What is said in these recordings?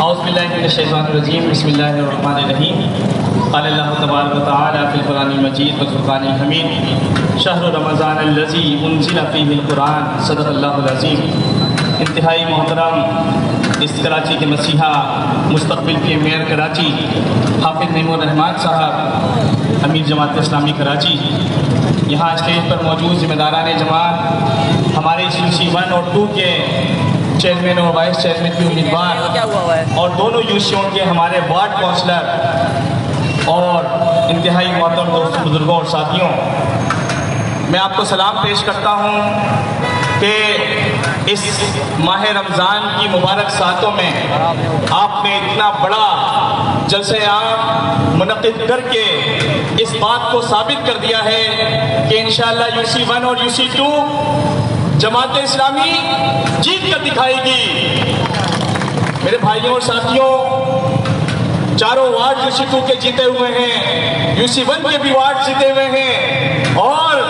اعوذ باللہ من الشیطان الرجیم بسم اللہ الرحمن الرحیم قال اللہ تبارک و تعالی فی القرآن المجید والفرقان الحمید شہر رمضان الذی انزل فیہ القرآن صدق اللہ العظیم۔ انتہائی محترم اس کراچی کے مسیحا مستقبل کے میئر کراچی حافظ نعیم الرحمان صاحب امیر جماعت اسلامی کراچی، یہاں اسٹیج پر موجود ذمہ داران جماعت، ہمارے UC 1 اور 2 کے چیئرمین اور وائس چیئرمین کی امیدوار اور دونوں یوسیوں کے ہمارے وارڈ کونسلر اور انتہائی محترم دوستوں بزرگوں اور ساتھیوں، میں آپ کو سلام پیش کرتا ہوں کہ اس ماہ رمضان کی مبارک ساعتوں میں آپ نے اتنا بڑا جلسہ عام منعقد کر کے اس بات کو ثابت کر دیا ہے کہ انشاءاللہ UC 1 اور UC 2 جماعت اسلامی جیت کر دکھائے گی۔ میرے بھائیوں اور ساتھیوں، چاروں وارڈ UC 2 کے جیتے ہوئے ہیں، UC 1 کے بھی وارڈ جیتے ہوئے ہیں، اور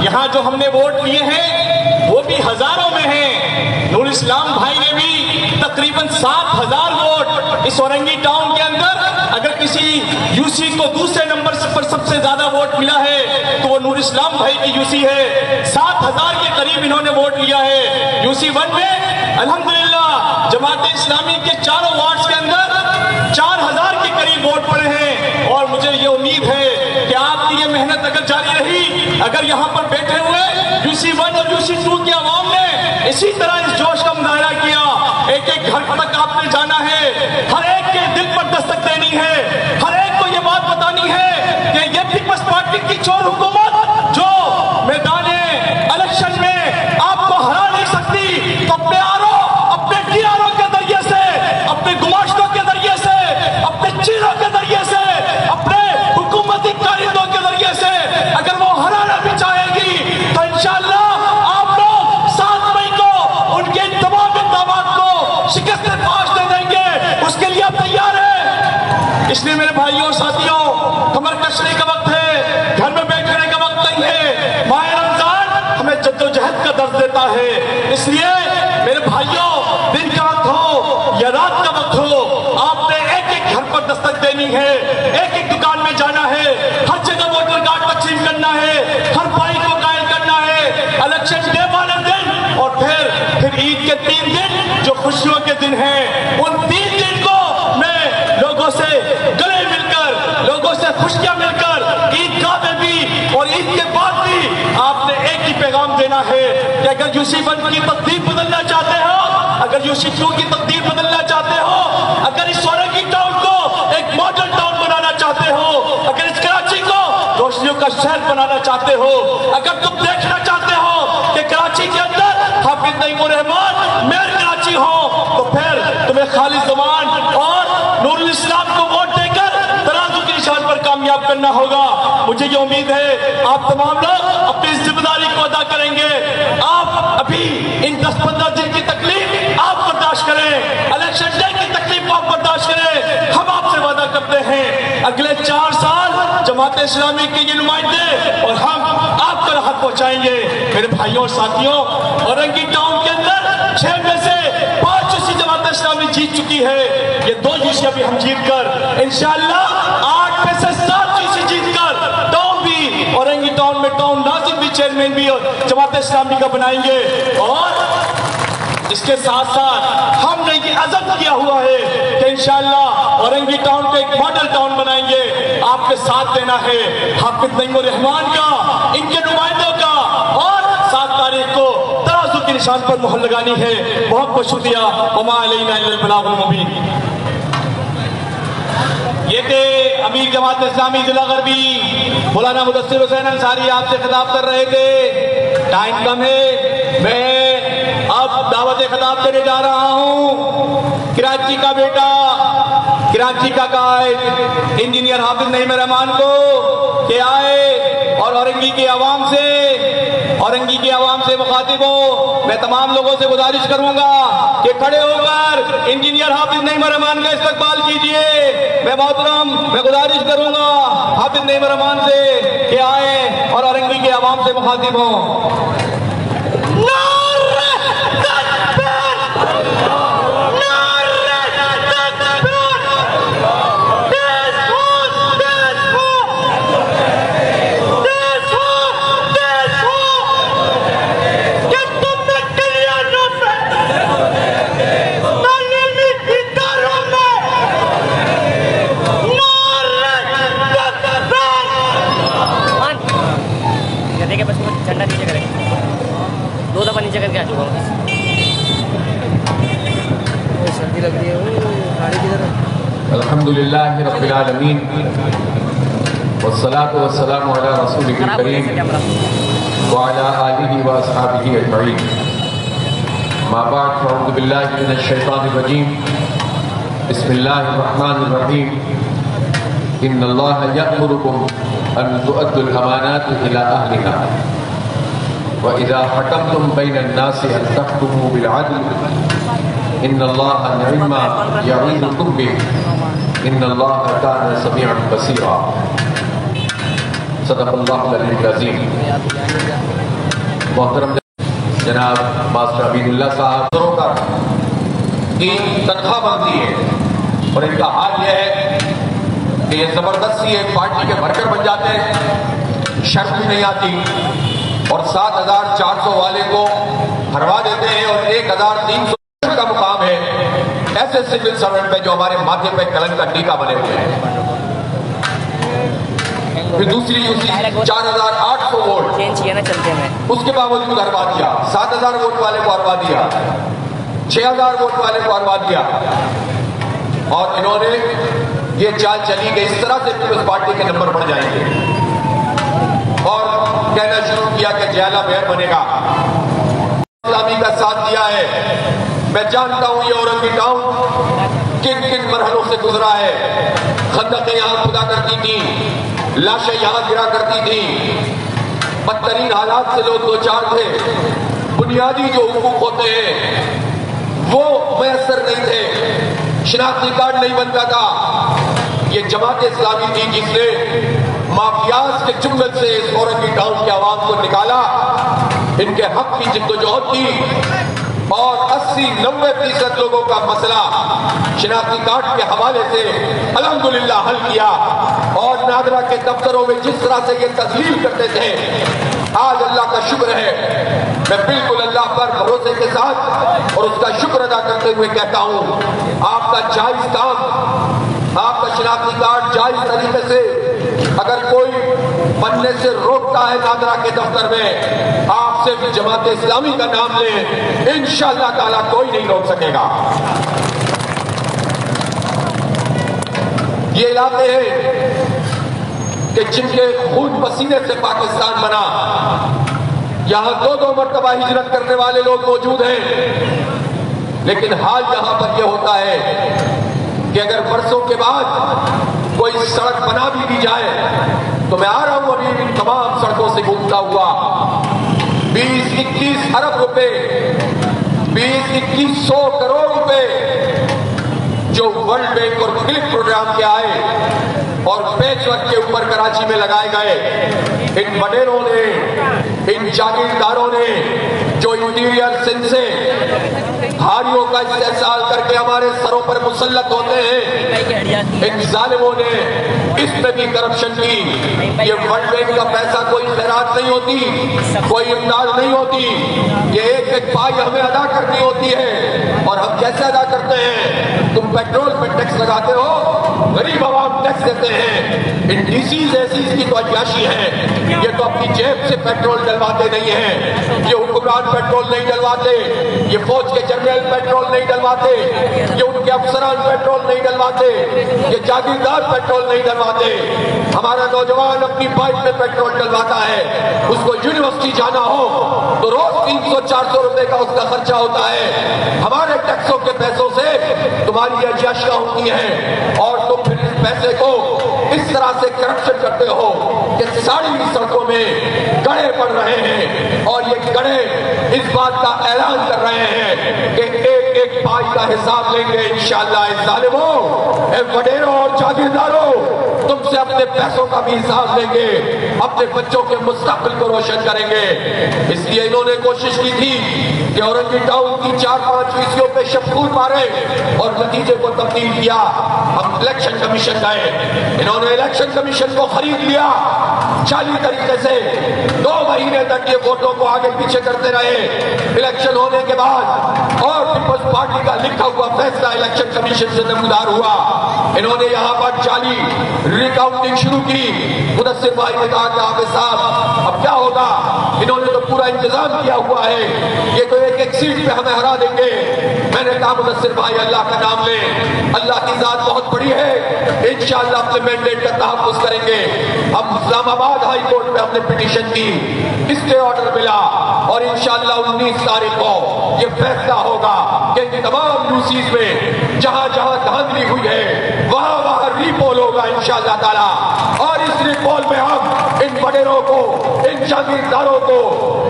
یہاں جو ہم نے ووٹ لیے ہیں وہ بھی ہزاروں میں ہیں۔ نور اسلام بھائی نے بھی تقریباً 7000 ووٹ اس اورنگی ٹاؤن کے اندر، اگر کسی UC کو دوسرے نمبر پر سب سے زیادہ ووٹ ملا ہے تو وہ نور اسلام بھائی کی UC ہے۔ 7000 کے قریب انہوں نے ووٹ لیا ہے۔ UC 1 میں الحمدللہ جماعت اسلامی کے چاروں وارڈز کے اندر 4000 کے قریب ووٹ پڑے ہیں، اور مجھے یہ امید ہے کہ آپ کی یہ محنت اگر جاری رہی، اگر یہاں پر بیٹھے ہوئے UC 1 اور UC 2 کی عوام نے اسی طرح اس جوش کا مظاہرہ کیا، ایک ایک گھر تک آپ نے جانا ہے، ہر ایک کے دل پر دستک دینی ہے، ہر ایک کو یہ بات بتانی ہے کہ یہ پیپلز پارٹی کی چور حکومت جو میدان الیکشن میں آپ کو ہرا نہیں سکتی، تو اپنے آرو، اپنے TRO کے ذریعے سے، اپنے گماشتوں کے ذریعے سے، اپنے چیروں کے ذریعے سے، اپنے حکومتی کاریندوں کے ذریعے سے اگر وہ ہرانا بھی چاہے گی تو انشاءاللہ آپ لوگ 7 مئی کو ان کے تمام اقدامات کو شکست پاش دے دیں گے۔ اس کے لیے آپ تیار ہیں؟ اس لیے میرے بھائیوں اور ساتھیوں، کمر کسنے کا وقت ہے، گھر میں بیٹھنے کا وقت نہیں ہے۔ ماہ رمضان ہمیں جدوجہد کا درس دیتا ہے، اس لیے میرے بھائیوں، دن کا وقت ہو یا رات کا وقت ہو، آپ نے ایک ایک گھر پر دستک دینی ہے، ایک ایک دکان میں جانا ہے، ہر جگہ ووٹر کارڈ تقسیم کرنا ہے، ہر بھائی کو قائل کرنا ہے۔ الیکشن ڈے والے دن اور پھر عید کے 3 دن جو خوشیوں کے دن ہیں، ان 3 دن کو میں لوگوں سے گلے مل کر، لوگوں سے خوشیاں مل کر، عید گاہ میں بھی اور عید کے بعد بھی آپ نے ایک ہی پیغام دینا ہے کہ اگر UC 1 کی تقدیر بدلنا چاہتے ہو، اگر UC 2 کی تقدیر بدلنا چاہتے ہو، اگر اس اورنگی ٹاؤن کو ایک ماڈل ٹاؤن بنانا چاہتے ہو، اگر اس کراچی کو روشنیوں کا شہر بنانا چاہتے ہو، اگر تم دیکھنا چاہتے ہو کہ کراچی کے اندر حافظ نعیم الرحمان میئر کراچی ہو، تو پھر تمہیں خالص زمان اور نور الاسلام کو ووٹ دے کر ترازو کی نشان پر کامیاب کرنا ہوگا۔ مجھے یہ امید ہے آپ تمام لوگ اپنی ذمہ داری کو ادا کریں گے۔ آپ ابھی ان 10-15 دن کی تکلیف آپ برداشت کریں، الیکشن ڈے کی تکلیف آپ برداشت کریں۔ ہم آپ سے وعدہ کرتے ہیں اگلے 4 سال جماعت اسلامی کے یہ نمائندے اور ہم آپ کو راحت پہنچائیں گے۔ میرے بھائیوں اور ساتھیوں، اورنگی ٹاؤن کے اندر 6 میں سے 5 UC جماعت اسلامی جیت چکی ہے، یہ 2 UC ابھی ہم جیت کر انشاءاللہ 8 میں سے 7 UC جیت کر ٹاؤن بھی، اورنگی ٹاؤن میں ٹاؤن ناظم بھی، چیئرمین بھی جماعت اسلامی کا بنائیں گے۔ اور اس کے ساتھ ساتھ ہم نے یہ عزم کیا ہوا ہے کہ انشاءاللہ اورنگی ٹاؤن کو ایک ماڈل ٹاؤن بنائیں گے۔ آپ کے ساتھ دینا ہے حافظ نعیم الرحمان کا، ان کے نمائندوں کا، اور 7 تاریخ کو ترازو کی نشان پر مہر لگانی ہے۔ بہت بہت شکریہ۔ وما علینا الا البلاغ المبین۔ یہ تھے امیر جماعت اسلامی ضلع غربی مولانا مدثر حسین انصاری، آپ سے خطاب کر رہے تھے۔ ٹائم کم ہے، میں اب دعوت خطاب دینے جا رہا ہوں۔ کراچی کا بیٹا، کراچی کا قائد انجینئر حافظ نعیم الرحمان کو کہ آئے اور اورنگی کی عوام سے مخاطب ہو۔ میں تمام لوگوں سے گزارش کروں گا کہ کھڑے ہو کر انجینئر حافظ نعیم الرحمان کا استقبال کیجئے۔ میں گزارش کروں گا حافظ نعیم الرحمان سے کہ آئے اور اورنگی کی عوام سے مخاطب ہوں۔ نعرہ تکبیر! نعرہ تکبیر! الحمدللہ رب العالمین والصلاة والسلام علی رسولہ الکریم وعلی آلہ واصحابہ اجمعین ما بعد فاعوذ باللہ من الشیطان الرجیم بسم اللہ الرحمن الرحیم ان اللہ یأمرکم ان تؤدوا الامانات الى اہلها وَإِذَا حَكَمْتُمْ بَيْنَ النَّاسِ أَن تَحْكُمُوا بِالْعَدْلِ إِنَّ اللَّهَ نِعِمَّ يَعِظُكُم بِهِ إِنَّ اللَّهَ كَانَ سَمِيعًا بَصِيرًا صدق اللہ العلی العظیم۔ محترم جناب ماسٹر عبید اللہ صاحب کا تنخواہ بنتی ہے اور ان کا حال یہ ہے کہ یہ زبردستی ایک پارٹی کے ورکر بن جاتے ہیں، شرط بھی نہیں آتی اور 7,400 والے کو ہروا دیتے ہیں اور 1,300 کا مقام ہے ایسے سول سرونٹ پہ جو ہمارے ماتھے پہ کلنگ کا ٹیکا بنے ہوئے ہیں۔ پھر دوسری اسی 4,800 ووٹ اس کے باوجود ہروا دیا، 7,000 ووٹ والے کو ہروا دیا، 6,000 ووٹ والے کو ہروا دیا اور انہوں نے یہ چال چلی کہ اس طرح سے پیپلز پارٹی کے نمبر بڑھ جائیں گے اور کہنا شروع کیا کہ جیلہ میئر بنے گا۔ اسلامی کا ساتھ دیا ہے۔ میں جانتا ہوں یہ اورنگی ٹاؤن کن کن مرحلوں سے گزرا ہے۔ خندقیں یہاں کھدا کرتی تھیں، لاشیں یہاں گرا کرتی تھیں، بدترین حالات سے لوگ دوچار تھے، بنیادی جو حقوق ہوتے ہیں وہ میسر نہیں تھے، شناختی کارڈ نہیں بنتا تھا۔ یہ جماعت اسلامی تھی جس نے مافیاز کے چنگل سے اس اورنگی ٹاؤن کے عوام کو نکالا، ان کے حق کی جدوجہد کی اور 80-90% لوگوں کا مسئلہ شناختی کارڈ کے حوالے سے الحمدللہ حل کیا اور نادرہ کے دفتروں میں جس طرح سے یہ تذلیل کرتے تھے آج اللہ کا شکر ہے، میں بالکل اللہ پر بھروسے کے ساتھ اور اس کا شکر ادا کرتے ہوئے کہتا ہوں آپ کا جائز کام، آپ کا شناختی کارڈ جائز طریقے سے اگر کوئی بننے سے روکتا ہے نادرہ کے دفتر میں، آپ صرف جماعت اسلامی کا نام لیں، انشاءاللہ تعالیٰ کوئی نہیں روک سکے گا۔ یہ علاقے ہیں کہ جن کے خون پسینے سے پاکستان بنا، یہاں 2 مرتبہ ہجرت کرنے والے لوگ موجود ہیں، لیکن حال یہاں پر یہ ہوتا ہے کہ اگر برسوں کے بعد کوئی سڑک بنا بھی دی جائے تو میں آ رہا ہوں ابھی ان تمام سڑکوں سے گھومتا ہوا 20-21 ارب روپے 20-2100 کروڑ روپے جو ورلڈ بینک اور کلک پروگرام کے آئے اور پیچ ورک کے اوپر کراچی میں لگائے گئے، ان وڈیروں نے، ان جاگیرداروں نے جو انٹیریئر سندھ سے ہاریوں کا استحصال کر کے ہمارے سروں پر مسلط ہوتے ہیں، ان ظالموں نے اس میں بھی کرپشن کی۔ یہ ورلڈ بینک کا پیسہ کوئی خیرات نہیں ہوتی، کوئی امداد نہیں ہوتی، یہ ایک پائی ہمیں ادا کرنی ہوتی ہے اور ہم کیسے ادا کرتے ہیں؟ تم پیٹرول پہ ٹیکس لگاتے ہو، غریب عوام ٹیکس دیتے ہیں، ان ڈی سیز ایسی اس کی تو عیاشی ہے، یہ تو اپنی جیب سے پیٹرول ڈلواتے نہیں ہیں، یہ حکمران پیٹرول نہیں ڈلواتے، یہ فوج کے جنرل پیٹرول نہیں ڈلواتے، یہ ان کے افسران پیٹرول نہیں ڈلواتے، یہ جاگیردار پیٹرول نہیں ڈلواتے۔ ہمارا نوجوان اپنی بائک میں پیٹرول ڈلواتا ہے، اس کو یونیورسٹی جانا ہو تو روز 300-400 روپے کا اس کا خرچہ ہوتا ہے۔ ہمارے ٹیکسوں کے پیسوں سے تمہاری عیاشیاں ہوتی ہیں اور تم پھر اس پیسے کو اس طرح سے کرپشن کرتے ہو کہ ساری سڑکوں میں گڑھے پڑ رہے ہیں اور یہ گڑھے اس بات کا اعلان کر رہے ہیں کہ ایک پائی کا حساب لیں گے انشاءاللہ۔ اے ظالموں، اے وڈیروں اور جاگیرداروں، تم سے اپنے پیسوں کا بھی حساب لیں گے، اپنے بچوں کے مستقبل کو روشن کریں گے۔ اس لیے انہوں نے کوشش کی تھی کہ اورنگی ٹاؤن کی 4-5 فیصدیوں پہ شفقول مارے اور نتیجے کو تبدیل کیا۔ ہم الیکشن کمیشن گئے، انہوں نے الیکشن کمیشن کو خرید لیا، جعلی طریقے سے 2 مہینے تک یہ ووٹوں کو آگے پیچھے کرتے رہے۔ الیکشن ہونے کے بعد اور پیپلز پارٹی کا لکھا ہوا فیصلہ الیکشن کمیشن سے نمودار ہوا. انہوں نے یہاں پر جعلی ریکاؤنٹنگ شروع کی. مدثر بھائی نے کہا کہ حافظ صاحب اب کیا ہوگا؟ انہوں نے تو پورا انتظام کیا ہوا ہے, یہ تو ایک ایک سیٹ پہ ہمیں ہرا دیں گے. میں نے کہا مدثر بھائی اللہ کا نام لیں, اللہ کی ذات بہت بڑی ہے, انشاءاللہ اپنے مینڈیٹ کا تحفظ کریں گے. ہم اسلام آباد ہائی کورٹ میں ہم نے پٹیشن کی, اسٹے آرڈر ملا, اور انشاءاللہ 19 تاریخ کو یہ فیصلہ ہوگا کہ ان تمام یوسیز میں جہاں جہاں دھاندلی ہوئی ہے وہاں وہاں ریپول ہوگا انشاءاللہ تعالی. اور اس ریپول میں ہم ان وڈیروں کو, ان جاگیرداروں کو,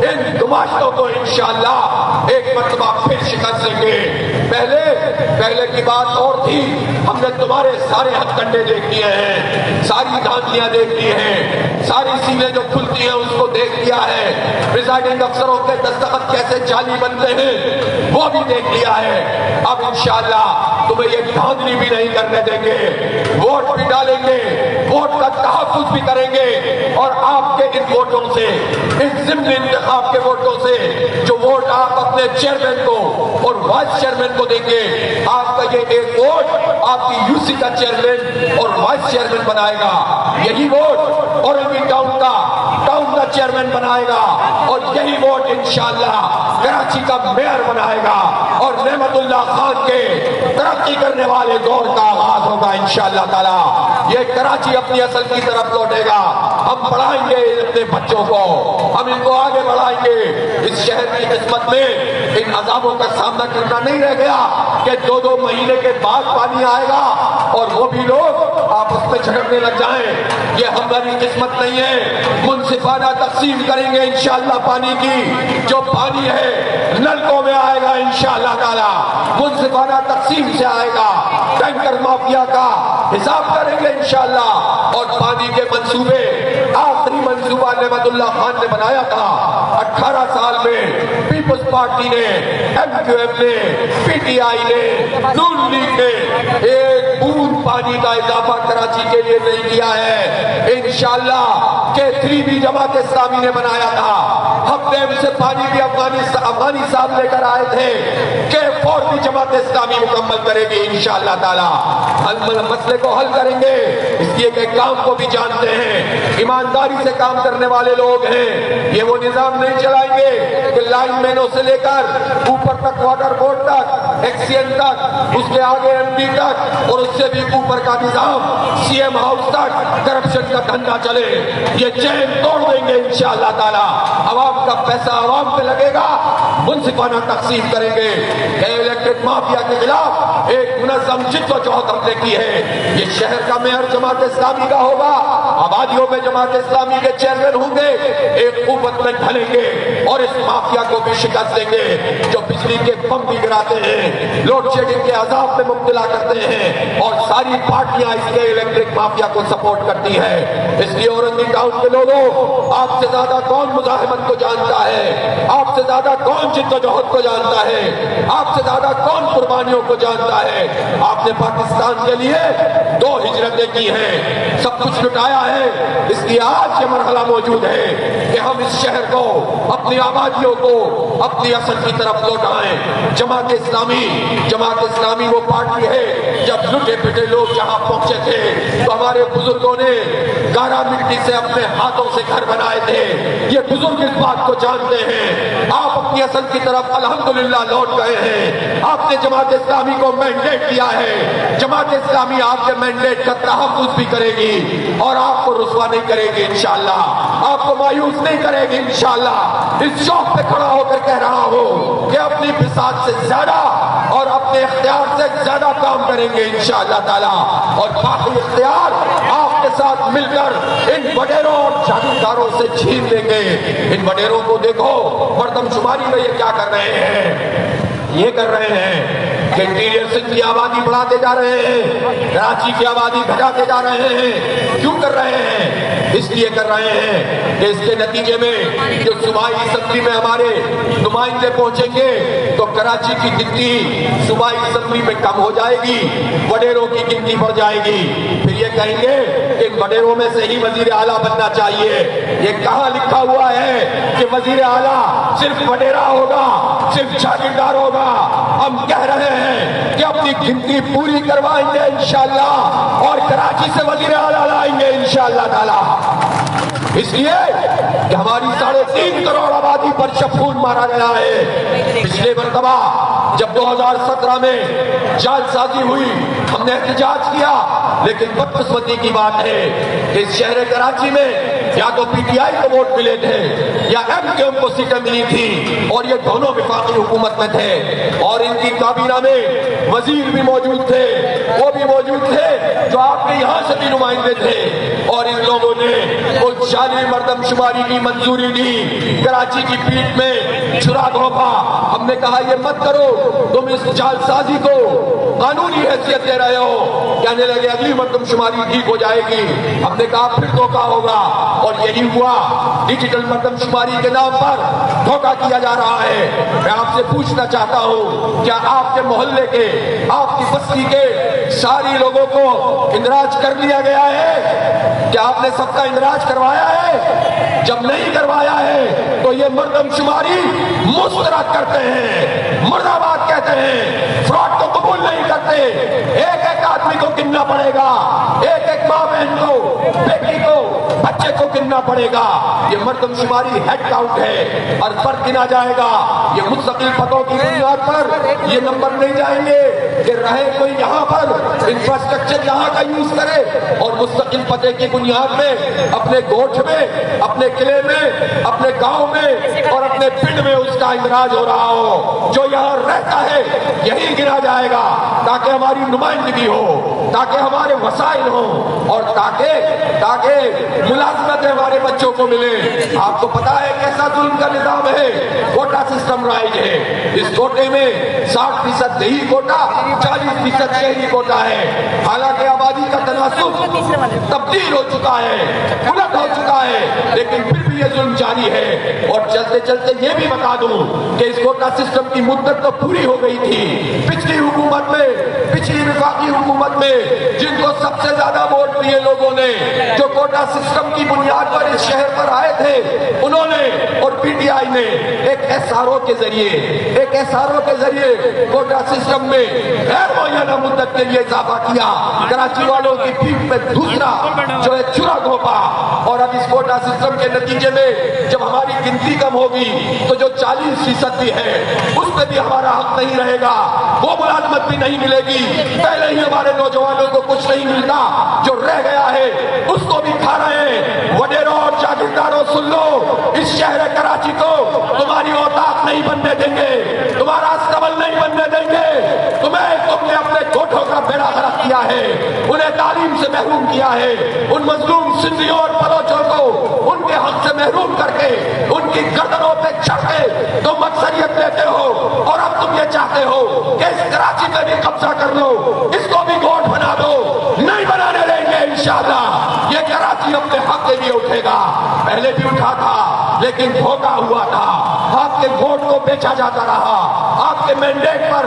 ان دماشتوں کو انشاءاللہ ایک مرتبہ پھر شکست دیں گے. پہلے کی بات اور تھی, ہم نے تمہارے سارے ہتھ کنڈے دیکھ لیے ہیں, ساری دھاندلیاں دیکھ لی ہیں, ساری سیلیں جو کھلتی ہیں اس کو دیکھ لیا ہے, پریزائڈنگ افسروں کے دستخط کیسے جعلی بنتے ہیں وہ بھی دیکھ لیا ہے. اب انشاءاللہ تمہیں یہ دھاندلی بھی نہیں کرنے دیں گے, ووٹ بھی ڈالیں گے, ووٹ کا تحفظ بھی کریں گے, اور آپ کے ان ووٹوں سے, اس ضمن انتخاب کے ووٹوں سے جو ووٹ آپ اپنے چیئرمین کو اور وائس چیئرمین کو دیں گے, آپ کا یہ ایک ووٹ آپ کی یوسی کا چیئرمین اور وائس چیئرمین بنائے گا. یہی ووٹ اورنگی ٹاؤن کا چیئرمین بنائے گا, اور یہی ووٹ انشاءاللہ کراچی کا میئر بنائے گا, اور نعمت اللہ خان کے ترقی کرنے والے دور کا آغاز ہوگا انشاءاللہ تعالی. یہ کراچی اپنی اصل کی طرف لوٹے گا. ہم پڑھائیں گے اپنے بچوں کو, ہم ان کو آگے بڑھائیں گے. اس شہر کی قسمت میں ان عذابوں کا سامنا کرنا نہیں رہ گیا کہ 2 مہینے کے بعد پانی آئے گا اور وہ بھی لوگ آپس میں جھگڑنے لگ جائیں. یہ ہماری قسمت نہیں ہے. منصفانہ تقسیم کریں گے انشاءاللہ پانی کی. جو پانی ہے نلکوں میں آئے گا انشاءاللہ تعالی, منصفانہ تقسیم سے آئے گا. ٹینکر مافیا کا حساب کریں گے انشاءاللہ. اور پانی کے منصوبے, آخری منصوبہ نعمت اللہ خان نے بنایا تھا 18 سال میں. پیپلز پارٹی نے, ایم کیو ایم نے, پی ٹی آئی نے, نون لیگ نے ایک بوند پانی کا اضافہ کراچی کے لیے نہیں کیا ہے. انشاءاللہ K3 بھی جماعت اسلامی نے بنایا تھا. ہفتے سے پانی بھی افغانی صاحب لے کر آئے تھے. K4 بھی جماعت اسلامی مکمل کرے گی انشاءاللہ تعالی. مسئلے کو حل کریں گے, اس لیے کہ کام کو بھی جانتے ہیں, ایمانداری سے کام کرنے والے لوگ ہیں. یہ وہ نظام نہیں چلائیں گے کہ لائن مینوں سے لے کر اوپر تک, واٹر بورڈ تک, ایکسین تک, اس کے آگے ایم ڈی تک, اور اس سے بھی اوپر کا نظام سی ایم ہاؤس تک کرپشن کا دھندا چلے. یہ چین توڑ دیں گے انشاءاللہ تعالی. عوام کا پیسہ عوام پہ لگے گا, منصفانہ تقسیم کریں گے. الیکٹرک مافیا کے خلاف ایک منظم جدوجہد ہم نے کی ہے. یہ شہر کا میئر جماعت اسلامی کا ہوگا, آبادیوں میں جماعت اسلامی کے چیئرمین ہوں گے. ایک قوت میں ڈھلیں گے اور اس مافیا کو بھی شکست دیں گے جو بجلی کے پمپ بھی گراتے ہیں, لوڈ شیڈنگ کے عذاب میں مبتلا کرتے ہیں, اور ساری پارٹیاں اس کے الیکٹرک مافیا کو سپورٹ کرتی ہیں. اس لیے اورنگی ٹاؤن کے لوگوں, آپ سے زیادہ کون مزاحمت کو جانتا ہے, آپ سے زیادہ کون جدوجہد کو جانتا ہے, آپ سے زیادہ کون قربانیوں کو جانتا ہے. آپ نے پاکستان کے لیے 2 ہجرتیں کی ہیں, سب کچھ لٹایا ہے. اس لیے آج یہ مرحلہ موجود ہے کہ ہم اس شہر کو, اپنی آبادیوں کو اپنی اصل کی طرف لوٹائیں. جماعت اسلامی وہ پارٹی ہے, جب لٹے پٹے لوگ جہاں پہنچے تھے تو ہمارے بزرگوں نے گارا مٹی سے اپنے ہاتھوں سے گھر بنائے تھے. یہ بزرگ اس بات کو جانتے ہیں. آپ اپنی اصل کی طرف الحمدللہ لوٹ گئے ہیں. آپ نے جماعت اسلامی کو مینڈیٹ دیا ہے, جماعت اسلامی آپ کے مینڈیٹ کا تحفظ بھی کرے گی, اور آپ کو رسوا نہیں کرے گی انشاءاللہ, آپ کو مایوس نہیں کرے گی انشاءاللہ. اس شوق پہ کھڑا ہو کر کہہ رہا ہوں کہ اپنی بساط سے زیادہ اور اپنے اختیار سے زیادہ کام کریں گے انشاءاللہ تعالی, اور باقی اختیار آپ کے ساتھ مل کر ان وڈیروں اور جاگیرداروں سے چھین لیں گے. ان وڈیروں کو دیکھو مردم شماری میں یہ کیا کر رہے ہیں, یہ کر رہے ہیں کہ انٹیریئر سندھ کی آبادی بڑھاتے جا رہے ہیں, کراچی کی آبادی گھٹاتے جا رہے ہیں. کیوں کر رہے ہیں؟ اس لیے کر رہے ہیں کہ اس کے نتیجے میں جو صوبائی اسمبلی میں ہمارے نمائندے پہنچیں گے تو کراچی کی گنتی صوبائی اسمبلی میں کم ہو جائے گی, وڈیروں کی گنتی بڑھ جائے گی. پھر یہ کہیں گے کہ وڈیروں میں سے ہی وزیر اعلیٰ بننا چاہیے۔ یہ کہاں لکھا ہوا ہے کہ وزیر اعلیٰ صرف وڈیرا ہوگا، صرف جاگیردار ہوگا؟ ہم کہہ رہے ہیں کہ اپنی گنتی پوری کروائیں گے انشاءاللہ، اور کراچی سے وزیر اعلیٰ لائیں گے انشاءاللہ تعالی۔ اس لیے کہ ہماری 3.5 کروڑ آبادی پر شفور مارا گیا ہے۔ پچھلے مرتبہ جب 2017 میں جال سازی ہوئی ہم نے احتجاج کیا، لیکن بدقسمتی کی بات ہے کہ اس شہر کراچی میں یا تو پی ٹی آئی کو ووٹ ملے تھے یا ایم کیو ایم کو سیٹیں ملی تھی، اور یہ دونوں وفاقی حکومت میں تھے، اور ان کی کابینہ میں وزیر بھی موجود تھے، وہ بھی موجود تھے جو آپ کے یہاں سے بھی نمائندے تھے، اور ان لوگوں نے اس جعلی مردم شماری کی منظوری دی، کراچی کی پیٹ میں چھرا گھونپا۔ ہم نے کہا یہ مت کرو، تم اس جال سازی کو قانونی حیثیت دے رہے ہو۔ کہنے لگے اگلی مردم شماری ٹھیک ہو جائے گی۔ ہم نے کہا پھر دھوکہ ہوگا، اور یہی ہوا۔ ڈیجیٹل مردم شماری کے نام پر دھوکہ کیا جا رہا ہے۔ میں آپ سے پوچھنا چاہتا ہوں، کیا آپ کے محلے کے، آپ کی بستی کے ساری لوگوں کو اندراج کر لیا گیا ہے؟ کیا آپ نے سب کا اندراج کروایا ہے؟ جب نہیں کروایا ہے تو یہ مردم شماری مسترد کرتے ہیں، مرد آباد کہتے ہیں، فراڈ کو قبول نہیں کرتے۔ ایک ایک آدمی کو گننا پڑے گا، ایک ایک ماں بہن کو، بیٹی کو، بچے کو گننا پڑے گا۔ یہ مردم شماری ہیڈ کاؤنٹ ہے، اور فرد گنا جائے گا۔ یہ مستقل پتوں کی بنیاد پر یہ نمبر نہیں جائیں گے کہ رہے کوئی یہاں پر انفراسٹرکچر یہاں کا یوز کرے، اور مستقل پتے کی بنیاد میں اپنے گوٹھ میں، اپنے قلعے میں، اپنے گاؤں میں اور اپنے پنڈ میں اس کا اندراج ہو رہا ہو۔ جو یہاں رہتا ہے یہی گنا جائے گا، تاکہ ہماری نمائندگی ہو، تاکہ ہمارے وسائل ہوں، اور تاکہ ملازمت ہمارے بچوں کو ملے۔ آپ کو پتا ہے کیسا ظلم کا نظام ہے؟ کوٹا سسٹم رائج ہے۔ اس کوٹے میں 60% دیہی کوٹا، 40% شہری کوٹا ہے۔ حالانکہ آبادی کا تناسب تبدیل ہو چکا ہے، الٹ ہو چکا ہے، لیکن پھر بھی یہ ظلم جاری ہے۔ اور چلتے چلتے یہ بھی بتا دوں کہ اس کوٹا سسٹم کی مدت تو پوری ہو گئی تھی۔ پچھلی حکومت میں، پچھلی وفاقی حکومت میں جن کو سب سے زیادہ ووٹ دیے لوگوں نے، جو کوٹا سسٹم کی بنیاد پر اس شہر پر آئے تھے، انہوں نے اور پی ٹی آئی نے ایک ایس آر او کے ذریعے کوٹا سسٹم میں غیر معینہ مدت کے لیے اضافہ کیا۔ کراچی والوں کی پیٹھ میں دوسرا جو ہے چھرا گھونپا، اور اب اس کوٹا سسٹم کے نتیجے میں جب ہماری گنتی کم ہوگی تو جو 40% بھی ہے اس پہ بھی ہمارا حق نہیں رہے گا، وہ ملازمت بھی نہیں ملے گی۔ پہلے ہی ہمارے نوجوانوں کو کچھ نہیں ملتا، جو رہ گیا ہے اس کو بھی کھا رہے ہیں۔ وڈیروں اور جاگیرداروں سن لو، اس شہر کراچی کو تمہاری اوتاق نہیں بننے دیں گے، تمہارا استقبال نہیں بننے دیں گے۔ تم نے اپنے گوٹھوں کا بیڑا غرق کیا ہے، انہیں تعلیم سے محروم کیا ہے، ان مظلوم سندھیوں اور بلوچوں کو ان کے حق سے محروم کر کے ان کی گردنوں پہ چڑھ کے تم اکثریت لیتے ہو، اور اب تم یہ چاہتے ہو کہ اس کراچی پہ بھی قبضہ کر لو، اس کو بھی گوٹھ بنا دو۔ نہیں بنانے دیں گے انشاءاللہ۔ یہ کراچی اپنے حق کے لیے اٹھے گا، پہلے بھی اٹھا تھا لیکن دھوکہ ہوا تھا، آپ کے ووٹ کو بیچا جاتا رہا، آپ کے مینڈیٹ پر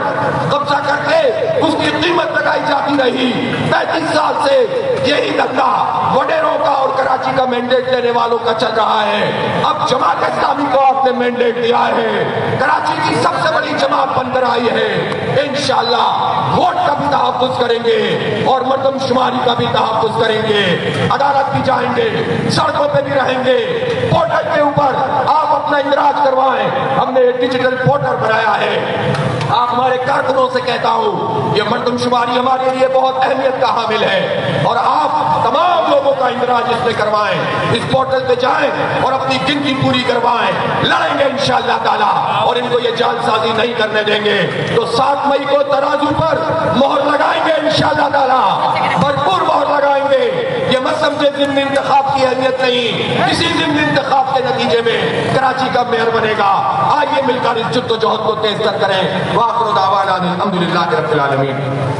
قبضہ کر کے اس کی قیمت لگائی جاتی رہی۔ 35 سال سے یہی دھندا وڈیروں کا اور کراچی کا مینڈیٹ لینے والوں کا چل رہا ہے۔ اب جماعت اسلامی کو آپ نے مینڈیٹ دیا ہے، کراچی کی سب سے بڑی جماعت بن کر آئی ہے۔ انشاءاللہ ووٹ کا بھی تحفظ کریں گے اور مردم شماری کا بھی تحفظ کریں گے، عدالت بھی جائیں گے، سڑکوں پہ بھی رہیں گے، پورٹل کے اوپر آپ اپنا اندراج کروائیں۔ ہم نے ڈیجیٹل پورٹل بنایا ہے۔ آپ ہمارے کارکنوں سے کہتا ہوں، یہ مردم شماری ہمارے لیے بہت اہمیت کا حامل ہے، اور آپ تمام لوگوں کا اندراج اس میں کروائیں، اس پورٹل پہ جائیں اور اپنی گنتی پوری کروائیں۔ لڑیں گے انشاءاللہ تعالی، اور ان کو یہ جال سازی نہیں کرنے دیں گے۔ تو 7 مئی کو ترازو پر مہر لگائیں گے انشاءاللہ تعالی، بھرپور مہر لگائیں گے۔ یہ مت سمجھے ضمنی انتخاب کی اہمیت نہیں، کسی ضمنی انتخاب کے نتیجے میں کراچی کا میئر بنے گا۔ آئیے مل کر اس جد و جہد کو تیز تر کریں۔ وآخر دعوانا الحمدللہ رب العالمین۔